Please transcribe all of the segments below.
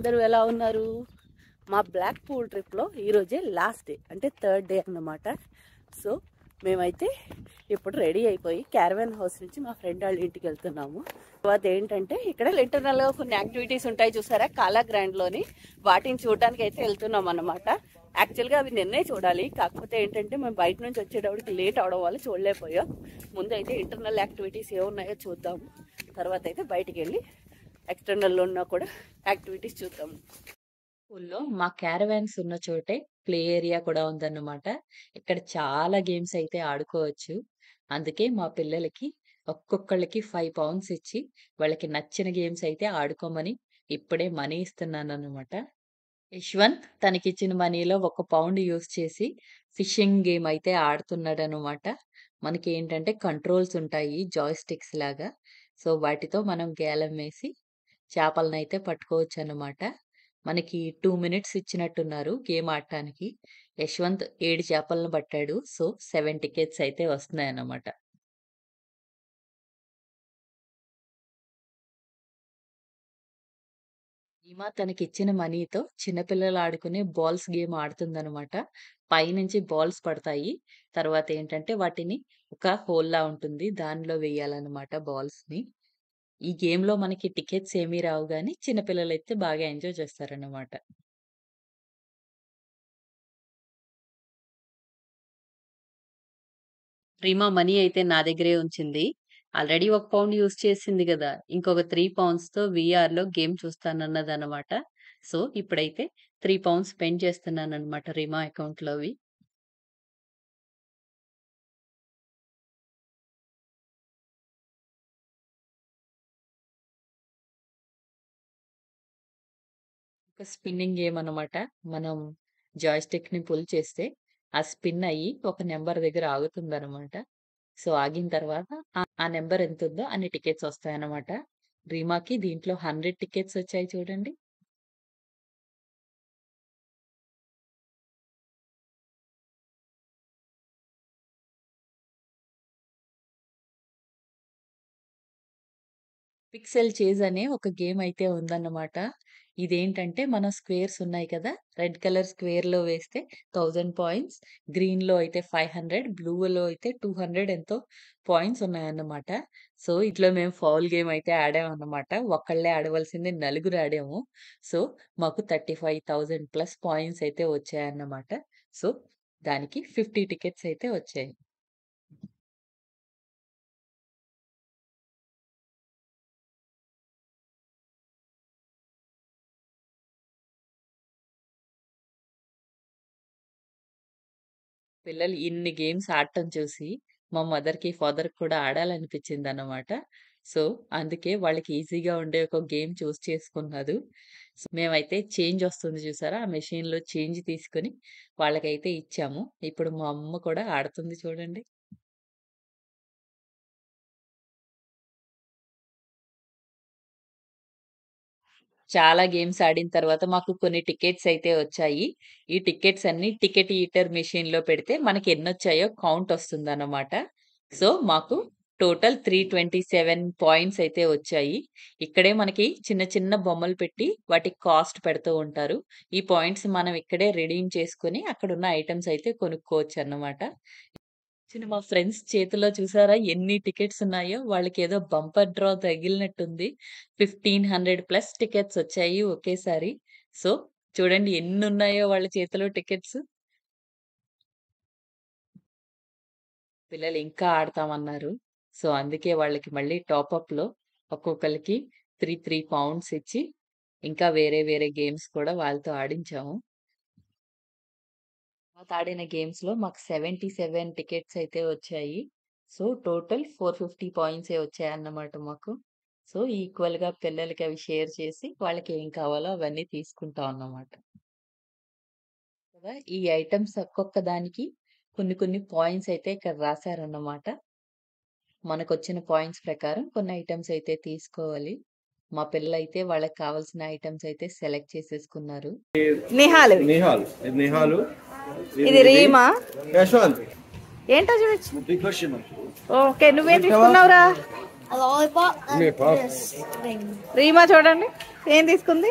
అందరూ ఎలా ఉన్నారు? మా బ్లాక్ పూల్ ట్రిప్లో ఈరోజే లాస్ట్ డే, అంటే థర్డ్ డే అన్నమాట. సో మేమైతే ఇప్పుడు రెడీ అయిపోయి క్యారవాన్ హౌస్ నుంచి మా ఫ్రెండ్ వాళ్ళ ఇంటికి వెళ్తున్నాము. తర్వాత ఏంటంటే ఇక్కడ ఇంటర్నల్గా కొన్ని యాక్టివిటీస్ ఉంటాయి చూసారా కాలా గ్రాండ్లోని, వాటిని చూడడానికి అయితే వెళ్తున్నాం అన్నమాట. యాక్చువల్గా అవి నిన్నే చూడాలి, కాకపోతే ఏంటంటే మేము బయట నుంచి వచ్చేటప్పటికి లేట్ అవడం వల్ల చూడలేకపోయాం. ముందు అయితే ఇంటర్నల్ యాక్టివిటీస్ ఏమున్నాయో చూద్దాము, తర్వాత అయితే బయటికి వెళ్ళి ఎక్స్టర్నల్లో ఉన్న కూడా యాక్టివిటీస్ చూద్దాము. స్కూల్లో మా క్యారవాన్స్ ఉన్న చోటే ప్లే ఏరియా కూడా ఉందన్నమాట. ఇక్కడ చాలా గేమ్స్ అయితే ఆడుకోవచ్చు. అందుకే మా పిల్లలకి ఒక్కొక్కళ్ళకి 5 పౌండ్స్ ఇచ్చి వాళ్ళకి నచ్చిన గేమ్స్ అయితే ఆడుకోమని ఇప్పుడే మనీ ఇస్తున్నానన్నమాట. యశ్వంత్ తనకిచ్చిన మనీలో 1 పౌండ్ యూజ్ చేసి ఫిషింగ్ గేమ్ అయితే ఆడుతున్నాడనమాట. మనకి ఏంటంటే కంట్రోల్స్ ఉంటాయి జాయ్ స్టిక్స్ లాగా. సో వాటితో మనం గేలం వేసి చేపలనైతే పట్టుకోవచ్చు అన్నమాట. మనకి 2 మినిట్స్ ఇచ్చినట్టున్నారు గేమ్ ఆడటానికి. యశ్వంత్ 7 చేపలను పట్టాడు. సో 7 టికెట్స్ అయితే వస్తున్నాయన్నమాట. ఈమా తనకిచ్చిన మనీతో చిన్నపిల్లలు ఆడుకునే బాల్స్ గేమ్ ఆడుతుందనమాట. పైనుంచి బాల్స్ పడతాయి. తర్వాత ఏంటంటే వాటిని ఒక హోల్‌లా ఉంటుంది. దానిలో వేయాలన్నమాట బాల్స్‌ని. ఈ గేమ్‌లో మనకి టికెట్స్ ఏమీ రావు గానీ చిన్నపిల్లలైతే బాగా ఎంజాయ్ చేస్తారన్నమాట. రీమా మనీ అయితే నా దగ్గరే ఉంచింది. ఆల్రెడీ 1 పౌండ్ యూజ్ చేసింది కదా, ఇంకొక 3 పౌండ్స్తో వీఆర్లో గేమ్ చూస్తానన్నదన్నమాట. సో ఇప్పుడైతే 3 పౌండ్స్ స్పెండ్ చేస్తున్నానన్నమాట రీమా అకౌంట్లోవి. ఒక స్పిన్నింగ్ గేమ్ అన్నమాట. మనం జాయ్ స్టిక్‌ని పుల్ చేస్తే ఆ స్పిన్ అయ్యి ఒక నంబర్ దగ్గర ఆగుతుందన్నమాట. సో ఆగిన తర్వాత ఆ నంబర్ ఎంతుందో అన్ని టికెట్స్ వస్తాయన్నమాట. రీమాకి దీంట్లో 100 టికెట్స్ వచ్చాయి చూడండి. పిక్సెల్ చేజ్ అనే ఒక గేమ్ అయితే ఉందన్నమాట. ఇదేంటంటే మనం స్క్వేర్స్ ఉన్నాయి కదా! రెడ్ కలర్ స్క్వేర్‌లో వేస్తే 1000 పాయింట్స్, గ్రీన్‌లో అయితే 500, బ్లూలో అయితే 200 ఎంతో పాయింట్స్ ఉన్నాయన్నమాట. సో, ఇట్లా మేము ఫౌల్ గేమ్ అయితే ఆడామన్నమాట. ఒక్కళ్ళే ఆడవలసింది నలుగురు ఆడాము. సో, మాకు 35,000 ప్లస్ పాయింట్స్ అయితే వచ్చాయన్నమాట. సో, దానికి 50 టికెట్స్ అయితే వచ్చాయి. పిల్లలు ఇన్ని గేమ్స్ ఆడటం చూసి మా మదర్‌కి, ఫాదర్‌కి కూడా ఆడాలనిపించిందన్నమాట. సో, అందుకే వాళ్ళకి ఈజీగా ఉండే ఒక గేమ్ చూస్ చేసుకున్నారు. సో, మేమైతే చేంజ్ వస్తుంది చూసారా? ఆ మెషిన్‌లో చేంజ్ తీసుకొని వాళ్ళకైతే ఇచ్చాము. ఇప్పుడు మా అమ్మ కూడా ఆడుతుంది చూడండి. చాలా గేమ్స్ ఆడిన తర్వాత మాకు కొన్ని టికెట్స్ అయితే వచ్చాయి. ఈ టికెట్స్ అన్నీ టికెట్ ఈటర్ మెషిన్‌లో పెడితే మనకి ఎన్నొచ్చాయో కౌంట్ వస్తుందన్నమాట. సో, మాకు టోటల్ 327 పాయింట్స్ అయితే వచ్చాయి. ఇక్కడే మనకి చిన్న చిన్న బొమ్మలు పెట్టి వాటికి కాస్ట్ పెడుతూ ఉంటారు. ఈ పాయింట్స్ మనం ఇక్కడే రెడీమ్ చేసుకొని అక్కడున్న ఐటెమ్స్ అయితే కొనుక్కోవచ్చన్నమాట. మా ఫ్రెండ్స్ చేతిలో చూసారా ఎన్ని టికెట్స్ ఉన్నాయో? వాళ్ళకేదో బంపర్ డ్రా తగిలినట్టుంది. 1500 ప్లస్ టికెట్స్ వచ్చాయి ఒకేసారి. సో, చూడండి ఎన్నున్నాయో వాళ్ళ చేతిలో టికెట్స్. పిల్లలు ఇంకా ఆడతామన్నారు. సో, అందుకే వాళ్ళకి మళ్ళీ టాపప్‌లో ఒక్కొక్కళ్ళకి 3 పౌండ్స్ ఇచ్చి, ఇంకా వేరే వేరే గేమ్స్ కూడా వాళ్ళతో ఆడించాము. తర్వాత ఆడిన గేమ్స్‌లో మాకు 77 టికెట్స్ అయితే వచ్చాయి. సో, టోటల్ 450 పాయింట్సే వచ్చాయన్నమాట మాకు. సో, ఈక్వల్‌గా పిల్లలకి అవి షేర్ చేసి వాళ్ళకి ఏం కావాలో అవన్నీ తీసుకుంటాం అన్నమాట. కదా! ఈ ఐటెమ్స్ ఒక్కొక్క దానికి కొన్ని కొన్ని పాయింట్స్ అయితే ఇక్కడ రాశారన్నమాట. మనకొచ్చిన పాయింట్స్ ప్రకారం కొన్ని ఐటెమ్స్ అయితే తీసుకోవాలి. మా పిల్లలైతే వాళ్ళకి కావాల్సిన ఐటెమ్స్ అయితే సెలెక్ట్ చేసేసుకున్నారు. నిహాల్ నిహాలు ఇది రీమా యశ్వంత్ ఏంటో చూడొచ్చు. ఓకే నువ్వేం తీసుకున్నావురా? రీమా చూడండి ఏం తీసుకుంది.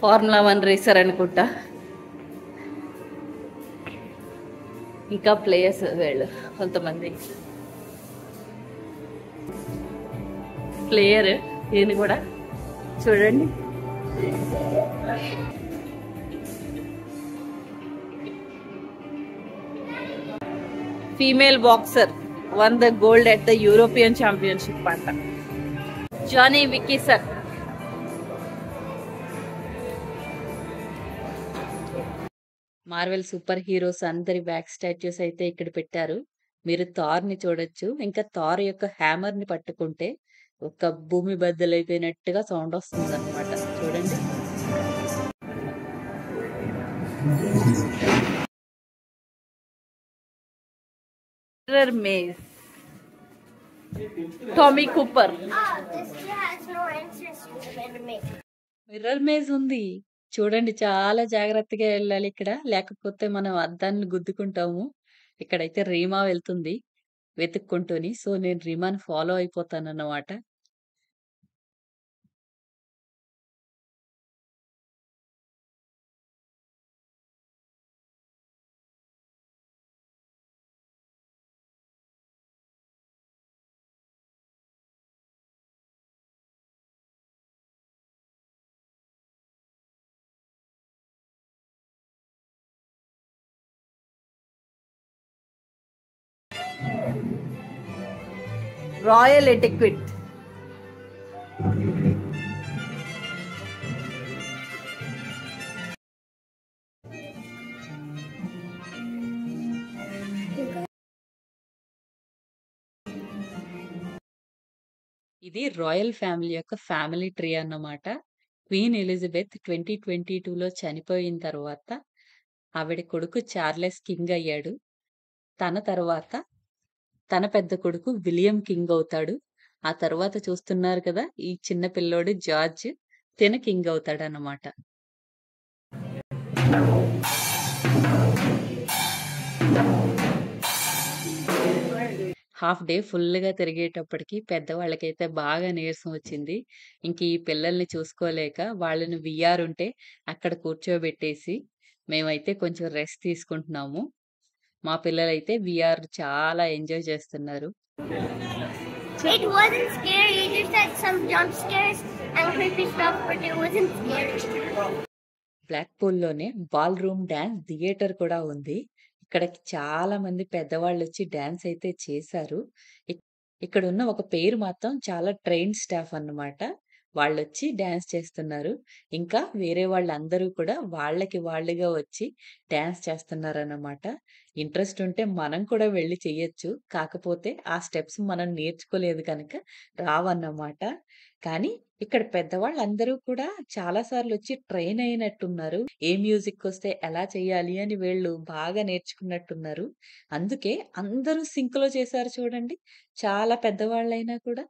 ఫార్ములా 1 రేసర్ అనుకుంటా. ఇంకా ప్లేయర్స్ వీళ్ళు కొంతమంది. ప్లేయర్ ఈయన కూడా చూడండి. Female boxer won the gold at the European Championship అంట. జానీ వికీసన్. మార్వెల్ సూపర్ హీరోస్ అందరి బ్యాక్ స్టాచ్యూస్ అయితే ఇక్కడ పెట్టారు. మీరు థార్ ని చూడొచ్చు. ఇంకా థార్ యొక్క హ్యామర్ ని పట్టుకుంటే ఒక భూమి బద్దలైపోయినట్టుగా సౌండ్ వస్తుంది అనమాట. చూడండి. Mirror maze. Tommy Cooper. Mirror maze ఉంది. చూడండి, చాలా జాగ్రత్తగా వెళ్ళాలి ఇక్కడ, లేకపోతే మనం అద్దాన్ని గుద్దుకుంటాము. ఇక్కడైతే రీమా వెళ్తుంది వెతుక్కుంటూని. సో నేను రీమాని ఫాలో అయిపోతాను అన్నమాట. రాయల్ ఎటిక్విట్. ఇది రాయల్ ఫ్యామిలీ యొక్క ఫ్యామిలీ ట్రీ అన్నమాట. క్వీన్ ఎలిజబెత్ 2022లో చనిపోయిన తర్వాత ఆవిడ కొడుకు చార్లెస్ కింగ్ అయ్యాడు. తన తర్వాత తన పెద్ద కొడుకు విలియం కింగ్ అవుతాడు. ఆ తర్వాత చూస్తున్నారు కదా, ఈ చిన్న పిల్లోడు జార్జ్, తిన కింగ్ అవుతాడు అన్నమాట. హాఫ్ డే ఫుల్గా తిరిగేటప్పటికి పెద్దవాళ్ళకైతే బాగా నీరసం వచ్చింది. ఇంక ఈ పిల్లల్ని చూసుకోలేక వాళ్ళని విఆర్ ఉంటే అక్కడ కూర్చోబెట్టేసి మేమైతే కొంచెం రెస్ట్ తీసుకుంటున్నాము. మా పిల్లలైతే విఆర్ చాలా ఎంజాయ్ చేస్తున్నారు. It wasn't scary. It just had some jump scares and creepy stuff, but it wasn't scary. Black పూల్లోనే బాల్ రూమ్ డాన్స్ థియేటర్ కూడా ఉంది. ఇక్కడికి చాలా మంది పెద్దవాళ్ళు వచ్చి డాన్స్ అయితే చేశారు. ఇక్కడ ఉన్న ఒక పేరు మాత్రం చాలా ట్రైన్ స్టాఫ్ అన్నమాట. వాళ్ళు వచ్చి డాన్స్ చేస్తున్నారు. ఇంకా వేరే వాళ్ళందరూ కూడా వాళ్ళకి వాళ్ళుగా వచ్చి డాన్స్ చేస్తున్నారు అన్నమాట. ఇంట్రెస్ట్ ఉంటే మనం కూడా వెళ్ళి చెయ్యొచ్చు. కాకపోతే ఆ స్టెప్స్ మనం నేర్చుకోలేదు కనుక రావన్నమాట. కానీ ఇక్కడ పెద్దవాళ్ళందరూ కూడా చాలా సార్లు వచ్చి ట్రైన్ అయినట్టున్నారు. ఏ మ్యూజిక్ వస్తే ఎలా చేయాలి అని వీళ్ళు బాగా నేర్చుకున్నట్టున్నారు. అందుకే అందరూ సింక్ లో చేశారు చూడండి, చాలా పెద్దవాళ్ళైనా కూడా.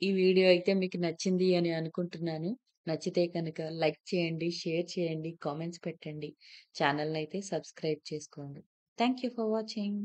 ఈ వీడియో అయితే మీకు నచ్చింది అని అనుకుంటున్నాను. నచ్చితే కనుక లైక్ చేయండి, షేర్ చేయండి, కామెంట్స్ పెట్టండి. ఛానల్‌నైతే సబ్స్క్రైబ్ చేసుకోండి. Thank you for watching.